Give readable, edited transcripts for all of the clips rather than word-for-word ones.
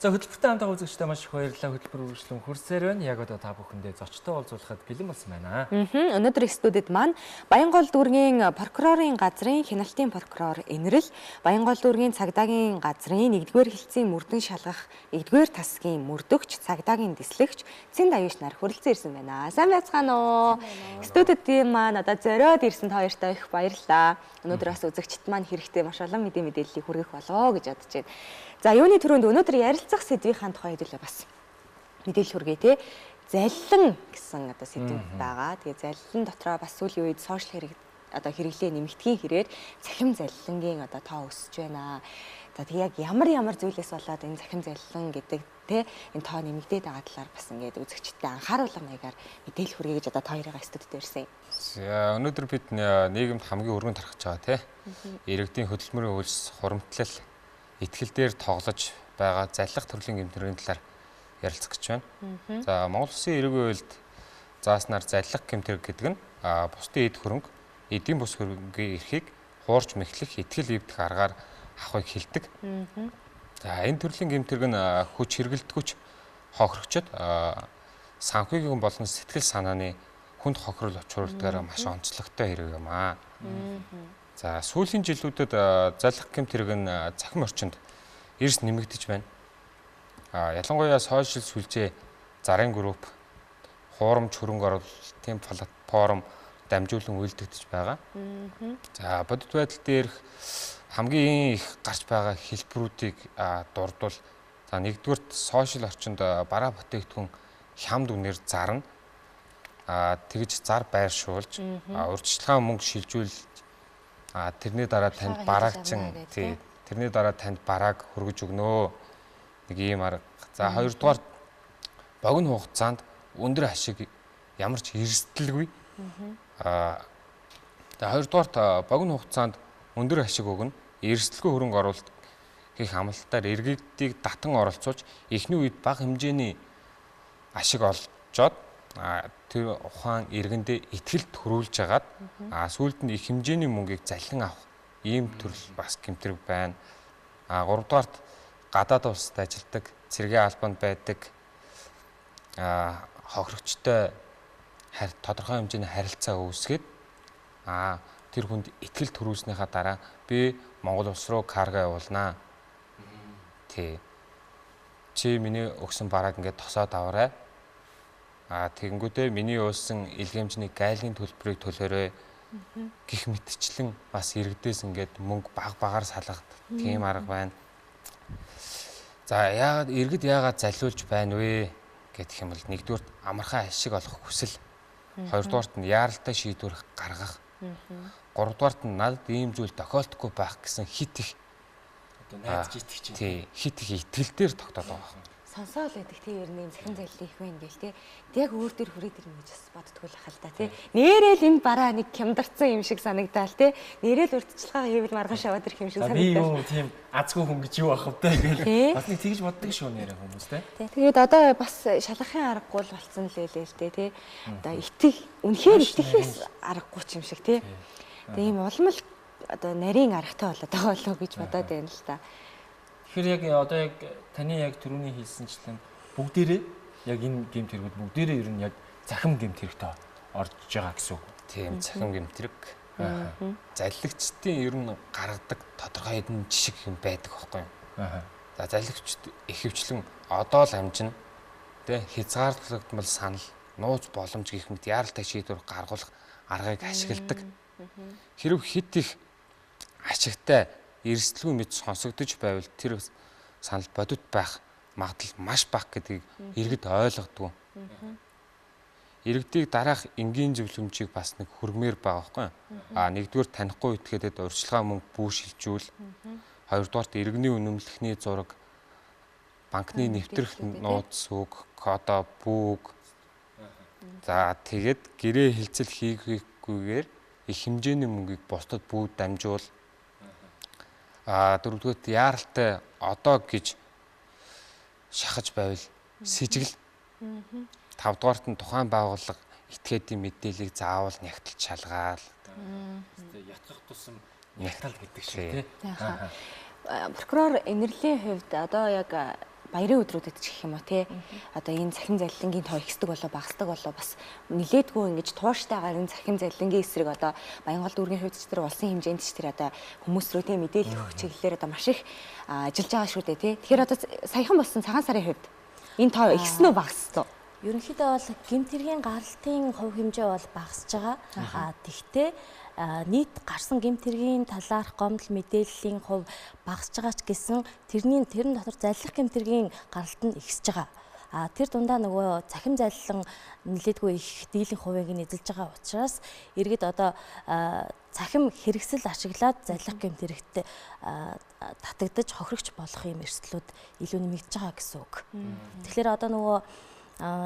За хөтөлбөртэй хамтаа үзэгчтэй маш их баярлалаа. Хөтөлбөр үргэлжлэн хурцээр байна. Яг одоо та бүхэндээ зочтой уулзуулахад бэлэн болсон байна. Өнөөдөр студид маань Баянгол дүүргийн прокурорын газрын хяналтын прокурор Энэрл, Баянгол дүүргийн цагдаагийн газрын 1-р хэлтсийн мөрдөн шалгах 1-р тасгийн мөрдөгч, цагдаагийн дислэгч Цэнд Аюуш нар хүрэлцэн ирсэн байна. Сайн байцгаана уу? Студид маань одоо зориод ирсэн хоёртой их баярлалаа. Өнөөдөр бас үзэгчд маань хэрэгтэй маш олон мэдээллийг хүргэх болоо гэж бодож байна. За юуны төрөнд өнөөдөр ярилцах сэдвийн тухай хэдүүлээ бас мэдээлэл хүргэе те. Заллин гэсэн одоо сэдв байгаа. Тэгээ заллин дотроо бас сүүлийн үед сошиал хэрэглээ нэмэгдэхийн хэрээр цахим заллингийн одоо тоо өсөж байна. За тэг яг ямар зүйлээс болоод энэ цахим заллин гэдэг те энэ тоо нэмэгдээд байгаа талаар бас ингээд үзэгчдэд анхааруулга маягаар мэдээлэл хүргэе гэж одоо та хоёрын студид ирсэн. За өнөөдөр бид нийгэмд хамгийн өргөнд тархаж байгаа те. Иргэдийн хөдөлмөрийн үйлс хуримтлал итгэл дээр тоглож байгаа заллах төрлийн гэмтрийн талаар ярилцах гэж байна. За Монгол Улсын эрүүгийн хуульд зааснаар заллах гэмтрэг гэдэг нь бусдын эд хөрөнгө, эдийн бус хөрөнгийн эрхийг хуурч мэхлэх, итгэл эвдэх аргаар авахыг хэлдэг. За энэ төрлийн гэмтрэг нь хүч хэрэгэлдэггүйч хохирогчд санхүүгийн болон сэтгэл санааны хүнд хохирол учруулдгаар маш онцлогтой хэрэг юм аа. За сүүлийн жилүүдэд заллах гэмтрэг нь цахим орчинд эрс нэмэгдэж байна. Ялангуяа сошиал сүлжээ, зарын групп, хуурамч хөрөнгө оруулалтын платформ дамжуулан үйлдэгдэж байгаа. За бодит байдал дээрх хамгийн их гарч байгаа хэлбэрүүдийг дурдвал за нэгдүгürt сошиал орчинд бараа бүтээгдэхүүн хямд үнээр зарна. Тэгж зар байршуулж, урьдчилгаан мөнгө шилжүүлж тэрний дараа танд барааг хөргөж өгнө. Нэг ийм арга. За хоёрдугаар богино хугацаанд өндөр ашиг ямар ч эрсдэлгүй. За хоёрдугаарт богино хугацаанд өндөр ашиг өгнө. Эрсдэлгүй хөрөнгө оруулалт гэх амлалтаар иргэдийг татан оролцуулж эхний үед бага хэмжээний ашиг олжоод тэр ухаан иргэндээ итгэлд төрүүлж агаад сүүлд нь их хэмжээний мөнгийг заллин авах ийм төрөл бас гэмтрэг байна. Гуравдугаарт гадаад улсад ажилладаг, цэргийн албанд байдаг хохирогчтой тодорхой хэмжээний харилцаа үүсгээд тэр хүнд итгэл төрүүлснийхаа дараа би Монгол улс руу карго явуулнаа. Чи миний өгсөн барааг ингээд тосоод аваарай. Тэгэнгүүтээ миний уулсан илгээмжний гайлын төлбөрийг төлөөрэй гэх мэтчлэн бас иргэдээс ингээд мөнгө багаар салгад тийм арга байна. За иргэд яагаад залиулж байна вэ гэх юм бол нэгдүгээр амархан ашиг олох хүсэл, хоёрдугаарт нь яаралтай шийдвэр гаргах, гуравдугаарт нь надад ийм зүйл тохиолдохгүй байх гэсэн хит их найдаж итгэж чинь. Тий, хит их итгэл дээр тогтоод байгаа. Сонсоол байдаг тийм ер нь цахим заллин их байна гээл те. Яг өөр дөр хүрээд ирнэ гэж бас боддгоо л хал та тий. Нэрэл энэ бараа нэг хямдарсан юм шиг санагдаал те. Нэрэл урдчилгаа хийвэл маргааш аваад ирэх юм шиг санагдаал. Би юу тийм азгүй хүн гэж юу ах вэ гээл. Бас нэг тэгж боддог шүү нэрэ хүмүүс те. Тэгээд одоо бас шалгахын аргагүй л болцсон л байлээ л те. Одоо үнэхээр итгэхээс аргагүй ч юм шиг те. Тийм улмал одоо нарийн аргатай болоод байгаа болоо гэж бодоод байна л та. Тэгэхээр яг одоо яг таны яг түрүүний хэлсэнчлэн бүгдээрээ яг энэ гэмт хэрэгүүд бүгдээрээ ер нь яг захим гэмт хэрэгтэй орж байгаа гэсэн үг. Тийм захим гэмтрэг. Залливчдын ер нь гаргадаг тодорхой хэдэн жишг юм байдаг байхгүй юу? За залливчд ихэвчлэн одоо л амжина. Тэ хязгаарлагдмал санал, нууц боломж гэх мэт яаралтай шийдвэр гаргуулах аргыг ашигладаг. Хэрв хит их ашигтай эрсдэлгүй мэд сонсогдож байвал тэр санал бодит байх магадлал маш бага гэдгийг иргэд ойлгодог. Иргэдийг дараах энгийн зөвлөмжийг бас нэг хөргмээр байгаа байхгүй. Нэгдүгээр танихгүй этгээдэд урьдчилгаан мөнгө бүү шилжүүл. Хоёрдугаарт иргэний үнэмлэхний зураг, банкны нэвтрэх нууц үг, кодо бүг. За тэгээд гэрээ хилцэл хийхгүйгээр их хэмжээний мөнгийг бусдад бүү дамжуул. Дөрөвдүгээрт яаралтай одоо гэж шахаж байвал сэжигл. Тавдугаарт нь тухайн байгууллага этгээдийн мэдээллийг заавал нягтлж шалгаал. Ятгах тусам нягтал гэдэг шиг тий. Прокурор Энэрлийн хувьд одоо яг баярын өдрүүдэд ч гэх юм уу те одоо энэ цахим залилангийн тоо ихсдэг болоо багасдаг болоо бас нилээдгүй ингэж тууштайгаар энэ цахим залилангийн эсрэг одоо Баянгол дүүргийн хувьд ч тэр улсын хэмжээнд ч тэр одоо хүмүүс рүү те мэдээлэл өгөх чиглэлээр одоо маш их ажиллаж байгаа шүү дээ те. Тэгэхээр одоо саяхан болсон цагаан сарын хувьд энэ тоо ихсэн үү багассан уу? Ерөнхийдөө бол гэмт хэргийн гаралтын хувь хэмжээ бол багасж байгаа. Тэгвэл нийт гарсан гэмт хэргийн талаарх гомдол мэдээллийн хувь багасж байгаа ч гэсэн тэрэн дотор заллах гэмт хэргийн гаралт нь ихсэж байгаа. Тэр дундаа нөгөө цахим заллан нэлээдгүй их дийлэн хувийг нь эзэлж байгаа учраас иргэд одоо цахим хэрэгсэл ашиглаад заллах гэмт хэрэгт татагдаж хохирогч болох юм эрсдлүүд илүү нэмэгдэж байгаа гэсэн үг. Тэгэхээр одоо нөгөө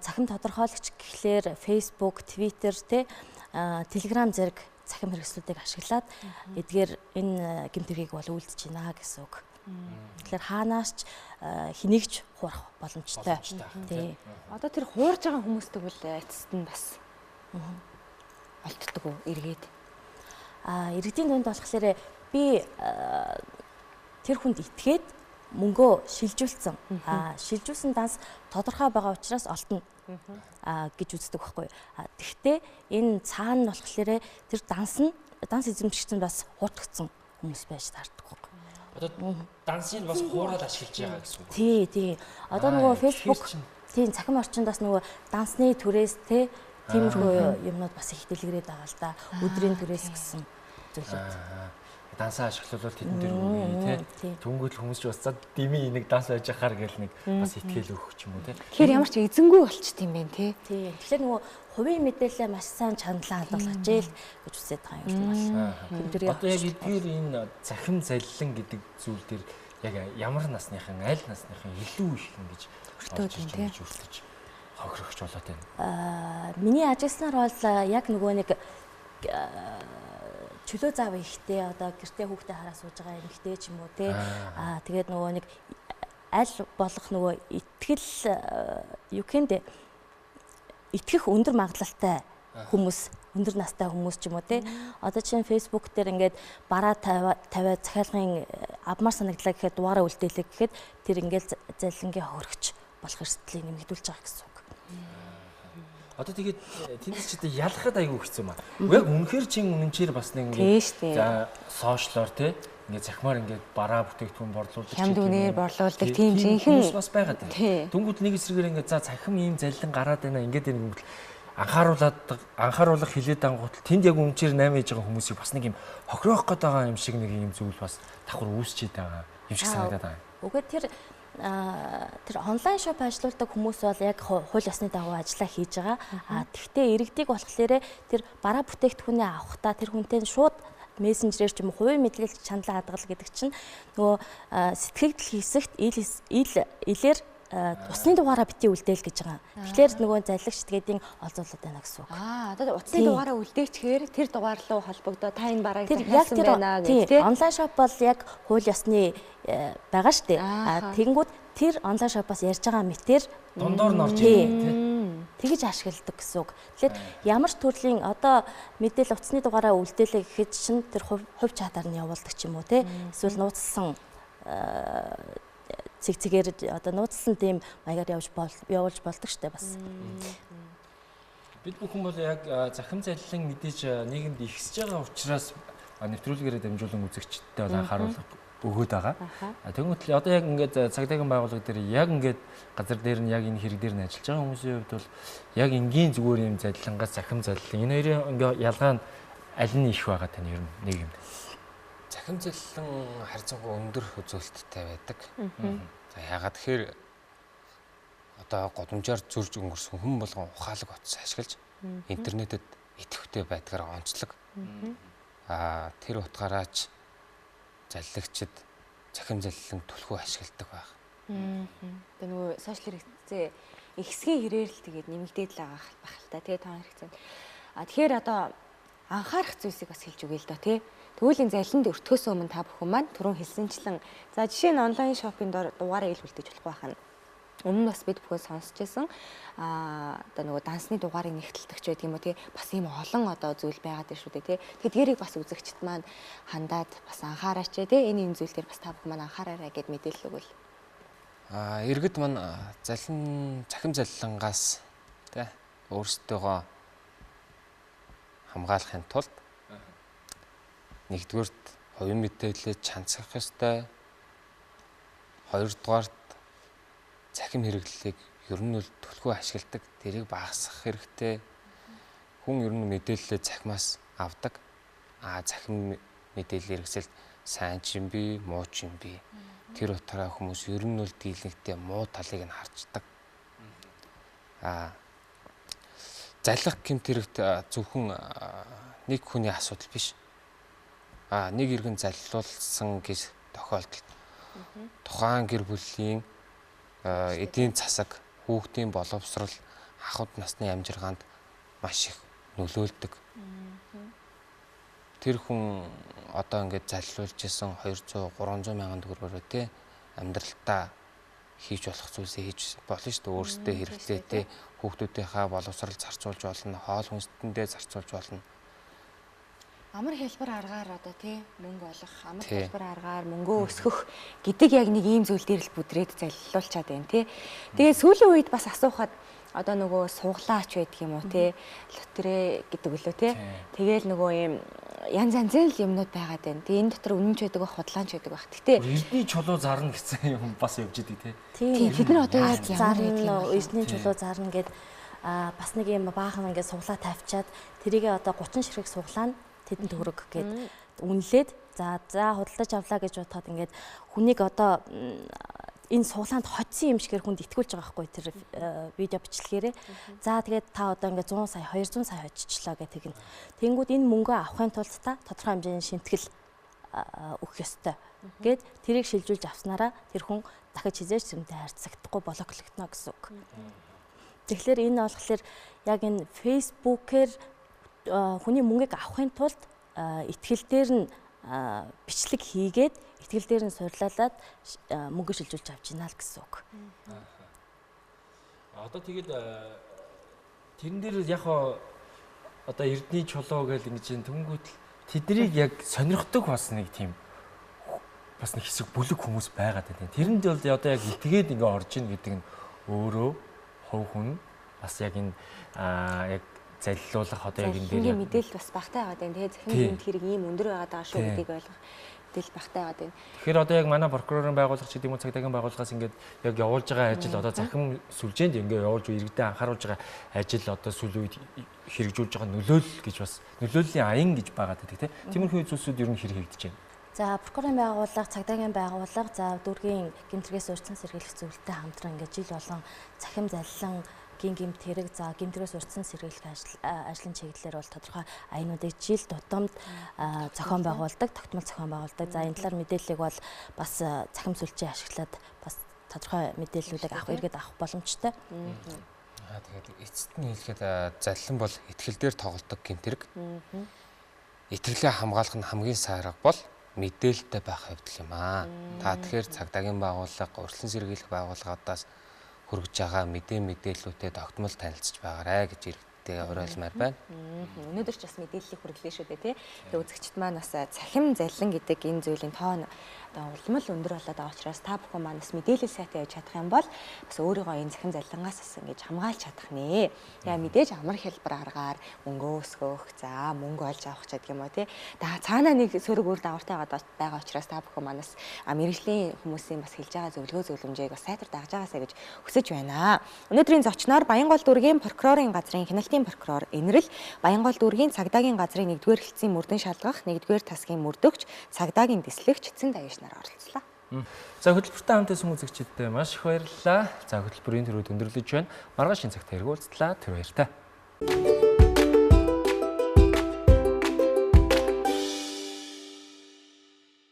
цахим тодорхойлогч гэхлээр Facebook, Twitter, Telegram зэрэг цахим хэрэгслүүдийг ашиглаад эдгээр энэ гэмт хэргийг бол үйлдэж байна гэсэн үг. Тэгэхээр хаанаас ч хэнийг ч хуурах боломжтой. Тий. Одоо тэр хуурж байгаа хүмүүстэй бол эцэст нь бас олддог уу эргээд? Иргэдийн дунд болохоор би тэр хүнд итгээд мөнгөө шилжүүлсэн. Шилжүүлсэн данс тодорхой байгаа учраас олдно гэж үздэг байхгүй. Тэгвэл энэ цаана нь болохоор тэр данс эзэмшигчсэн бас хуутгцсан хүмүүс байж таардаг байхгүй. Одоо дансыг бас хуураад ашиглаж байгаа гэсэн үг. Тий. Одоо нөгөө Facebook тийм цахим орчинд бас нөгөө дансны түрээс тиймэрхүү юмнууд бас их дэлгэрээд байгаа л да. Өдрийн түрээс гэсэн зүйлүүд. Дансаа ашиглуулвал тэдэн дээр үгүй тий. Түнгүүл хүмүүс ч бас за дими нэг данс байж ахаар гэл нэг бас итгэл өгөх юм уу тий. Тэгэхээр ямар ч эзэнгүй болчт юм байна тий. Тий. Тэгэхээр нөгөө хувийн мэдээлэлээ маш сайн чандлан хадгалж ижил гэж үзээд байгаа юм бол. Одоо яг эдгээр энэ цахим заллин гэдэг зүйл дээр яг ямар насныхан аль насныхан илүү их ингэж өртөөд юм тий. Өртөж хохирохч болоод байна. Миний ажигласнаар бол яг нөгөө нэг чөлөө заав ихтэй одоо гэртээ хүүхдээ хараа сууж байгаа эмэгтэй ч юм уу те тэгээд нөгөө нэг аль болох нөгөө итгэл итгэх өндөр магадлалтай хүмүүс өндөр настай хүмүүс ч юм уу те одоо чинь Facebook дээр ингээд бараа тавиад захиалгын авмаар санагдлаа гэхэд дугаараа үлдээлээ гэхэд тэр ингээд заллингийн хохирогч болох эрсдлийг нэмэгдүүлж байгаа гэсэн үг. Одоо тэгээд тэндээс ч одоо ялахад айгүй хэцүү маа. Яг үнэхээр чин үнэнчээр бас нэг ингээд за сошиалор тий ингээд захимаар ингээд бараа бүтээгдэхүүн борлуулдаг хямд үнээр борлуулдаг тийм жинхэнэ бас байгаад байна. Дүнгууд нэг эсрэгээр ингээд за цахим ийм заллин гараад байна ингээд юм бол анхааруулах хилээд ангуутал тэнд яг үнэнчээр 8 ээж байгаа хүмүүсийг бас нэг юм хохироох гээд байгаа юм шиг нэг юм зүйл бас давхар үүсчихэд байгаа юм шиг санагдаад байна. Үгүй тэр онлайн шоп ажилладаг хүмүүс бол яг хууль ёсны дагуу ажиллаа хийж байгаа. Тэгвэл иргэдийг болохоор тэр бараа бүтээгдэхүүнээ авахдаа тэр хүнтэй шууд мессенжерээр ч юм уу хувийн мэдээлэл чандлаа хадгал гэдэг чинь нөгөө сэтгэгдэл хийсэгт илээр усны дугаараа бити үлдээл гэж байгаа. Тэгэхээр нөгөө заллагч гэдгийн олзуулаад байна гэсэн үг. Одоо утасны дугаараа үлдээчихээр тэр дугаар руу холбогдоо та энэ барааг захиалсан байна гэх тийм. Онлайн шоп бол яг хууль ёсны байгаа шүү дээ. Тэгэнгүүт тэр онлайн шопоос ярьж байгаа мэтэр дундуур нь орж ирнэ тэгж ашигладаг гэсэн үг. Тэгэхээр ямар ч төрлийн одоо мэдээлэл утасны дугаараа үлдээлээ гэхэд чинь тэр хувь чатаар нь явуулдаг ч юм уу те. Эсвэл нууцлсан цэгээр одоо нууцлсан тийм маягаар явуулж болдог штэ бас. Бид бүхэн бол яг захим заллин мэдээж нийгэмд ихсэж байгаа учраас нэвтрүүлгээрээ дамжуулан үзэгчдтэй бол анхааруулга өгөөд байгаа. Тэгмэд л одоо яг ингээд цагдаагийн байгууллага дээр яг ингээд газар дээр нь яг энэ хэрэг дээр нь ажиллаж байгаа хүмүүсийн хувьд бол яг энгийн зүгээр юм заллингаас захим заллин энэ хоёрын ингээд ялгаа нь аль нь их байгаа тань ер нь нийгэмд. Захим заллин харьцангуй өндөр үзүүлэлттэй байдаг. За ягаад тэгэхээр одоо годамжаар зурж өнгөрсөн хүн болгон ухаалаг утас ашиглаж интернетэд идэвхтэй байдгаар онцлог. Тэр утгаараач заллагчид захим заллин түлхүү ашигладаг байх. Тэгээ нөгөө сошиал хэрэгцээ ихсгийн хэрээр л тэгээд нэмэгдээд л байгаа байх л та. Тэгээ тоон хэрэгцээ. Тэгэхээр одоо анхаарах зүйлсийг бас хэлж өгье л доо тий. Тэгвэл энэ заллинд өртөхөөс өмнө та бүхэн маань түрүүн хэлсэнчлэн за жишээ нь онлайн шопын дугаараа ил үлдээж болох байх нь. Өмнө нь бас бид бүхэн сонсч байсан одоо нөгөө дансны дугаарыг нэгтэлдэгч байдаг юм уу тий бас ийм олон одоо зүйл байгаад байна шүү дээ тий. Тэгэхээр тэрийг бас үзэгчд маань хандаад бас анхаараач тий энэ зүйл дээр бас та бүхэн маань анхаараарай гэд мэдээлэл өгвөл. Иргэд маань захим заллангаас тэ өөрсдөө хамгаалахын тулд нэгдүгээрт хувийн мэдээлэлээ чанцах ёстой. Хоёрдугаарт захим хэрэглэлийг ер нь төлхөө ашигладаг, тэрийг багасгах хэрэгтэй. Хүн ер нь мэдээлэлээ захимаас авдаг. Захим мэдээлэл хэрэгсэлд сайн ч юм би, муу ч юм би. Тэр утгаараа хүмүүс ер нь бол дийлэнхдээ муу талыг нь харцдаг. Заллах гэмт хэрэгт зөвхөн нэг хүний асуудал биш. Нэг иргэн заллуулсан гэж тохиолдолд тухайн гэр бүлийн эдийн засаг, хүүхдийн боловсрол, ахуйд насны амжиргаанд маш их нөлөөлдөг. Тэр хүн одоо ингээд заллуулж исэн 200, 300 мянган төгрөгөөрөө те амьдралтаа хийж болох зүйлсээ хийж болно шүү дээ. Өөрсдөө хэрэглээтэй хүүхдүүдийнхаа боловсрол зарцуулж болно, хоол хүнстэндээ зарцуулж болно. Амар хэлбэр аргаар одоо тий мөнгө олох, амар хэлбэр аргаар мөнгөө өсгөх гэдэг яг нэг ийм зүйл дээр л бүдрээд заллуулчаад байна тий. Тэгээ сүүлийн үед бас асуухад одоо нөгөө суглаач байдаг юм уу тий, лотерей гэдэг үлээ тий. Тэгээл нөгөө ийм янз янзын юмнууд байгаад байна. Тэгээ энэ дотор үнэнч байдаг байх, худлаанч байдаг байх. Гэтэ Эрдний чулуу зарна гэсэн юм бас явж идэг тий. Тийм бид нар одоо яг ямар байдаг юм бэ? Эрдний чулуу зарна гэд бас нэг юм баахан ингээд суглаа тавьчаад тэрийгээ одоо 30 ширхэг суглаа тэдэн төгрөг гэд үнэлээд за худалдаж авлаа гэж бодоход ингээд хүнийг одоо энэ суглаанд хоцсон юм шигээр хүнд итгүүлж байгаа байхгүй тэр видео бичлэгээрээ. За тэгээд та одоо ингээд 100 сая 200 сая хоцчихлоо гэх тэгнэ. Тэнгүүд энэ мөнгөө авахын тулд та тодорхой хэмжээний шимтгэл өгөх ёстой. Гэд тэрийг шилжүүлж авснараа тэр хүн дахиж хизээч зэмтэй харьцагдахгүй блоклогдно гэсэн үг. Тэгэхээр энэ болохоор яг энэ фэйсбүүкээр хүний мөнгийг авахын тулд итгэл дээр нь бичлэг хийгээд итгэл дээр нь сурлалаад мөнгө шилжүүлж авч ийна л гэсэн үг. Одоо тэгээд тэрэн дээр яг одоо эрдний чулуу гэж ингэж юм тэнгүүд тэднийг яг сонирхдаг бас нэг тийм бас нэг хэсэг бүлэг хүмүүс байгаад байна. Тэрэнд бол одоо яг итгээд ингээ орж ийн гэдэг нь өөрөө хувь хүн бас яг энэ яг заллуулах одоо яг энэ дээр мэдээлэл бас багтаа байгаад байна. Тэгээ захин гэмт хэрэг ийм өндөр байгаад байгаа шүү гэдгийг ойлгох мэдээлэл багтаа байгаад байна. Тэгэхээр одоо яг манай прокурорын байгууллага ч гэдэг юм уу цагдаагийн байгууллагаас ингээд яг явуулж байгаа ажил одоо захин сүлжээнд ингээд явуулж иргэдэд анхааруулж байгаа ажил одоо сүүл үед хэрэгжүүлж байгаа нөлөөлөл гэж бас нөлөөллийн аян гэж байгаад байдаг тийм. Тиймэрхүү зүйлсүүд ер нь хэрэг хийгдэж байна. За прокурорын байгууллага, цагдаагийн байгууллага, за дүүргийн гэмтрэгээс урьдчилан сэргийлэх зөвлөлтөд хамтран ингээд жил болгон захим заллан гэмт хэрэг за гэмтрэгээс урьдчилан сэргийлэх ажлын чиглэлээр бол тодорхой аянуудыг жил тутамд зохион байгуулдаг, тогтмол зохион байгуулдаг. За энэ талаар мэдээллийг бол бас захим сүлжээ ашиглаад бас тодорхой мэдээллүүдийг иргэд авах боломжтой. Тэгээд эцэст нь хэлэхэд заллан бол итгэл дээр тоглодог гэмт хэрэг. Итгэлээ хамгаалах нь хамгийн сайн арга бол мэдээлэлтэй байх явдал юм аа. Та тэгэхээр цагдаагийн байгууллага, урьдчилан сэргийлэх байгууллагуудаас хүргэж байгаа мэдээллүүдэд тогтмол танилцж байгаарэ гэж иргэдтэй уриалмаар байна. Өнөөдөр ч бас мэдээллийг хүргэлээ шүү дээ тий. Тэгээ үзэгчд маань бас цахим заллан гэдэг энэ зүйлийн тоон одоо улмал өндөр болоод байгаа учраас та бүхэн манаас мэдээлэл сайтай явж чадах юм бол бас өөрийгөө энэ захин заллангаас бас ингэж хамгаалж чадах нэ. Тэгээ мэдээж амар хэлбэр аргаар мөнгөө өсгөх, за мөнгө олж авах ч гэдэг юм уу тий. Цаанаа нэг сөрөг үр дагавартай байгаа учраас та бүхэн манаас мэргэжлийн хүмүүсийн бас хэлж байгаа зөвлөгөө зөвлөмжийг бас сайтар дагж байгаасаа гэж хүсэж байна. Өнөөдрийн зочноор Баянгол дүүргийн прокурорын газрын хяналтын прокурор Энэрл, Баянгол дүүргийн цагдаагийн газрын 1-р хэлтсийн мөрдөн шалгах, 1-р тасгийн мөрдөгч, цагдаагийн дэслэгч Цэн Даяш нар оролцлоо. За хөтөлбөртэй хамт байсан үзэгчдтэй маш их баярлалаа. За хөтөлбөрийн төрөд өндөрлөж байна. Маргааш шинэ цагт хэрэгүүлцлээ. Тэр баяртай.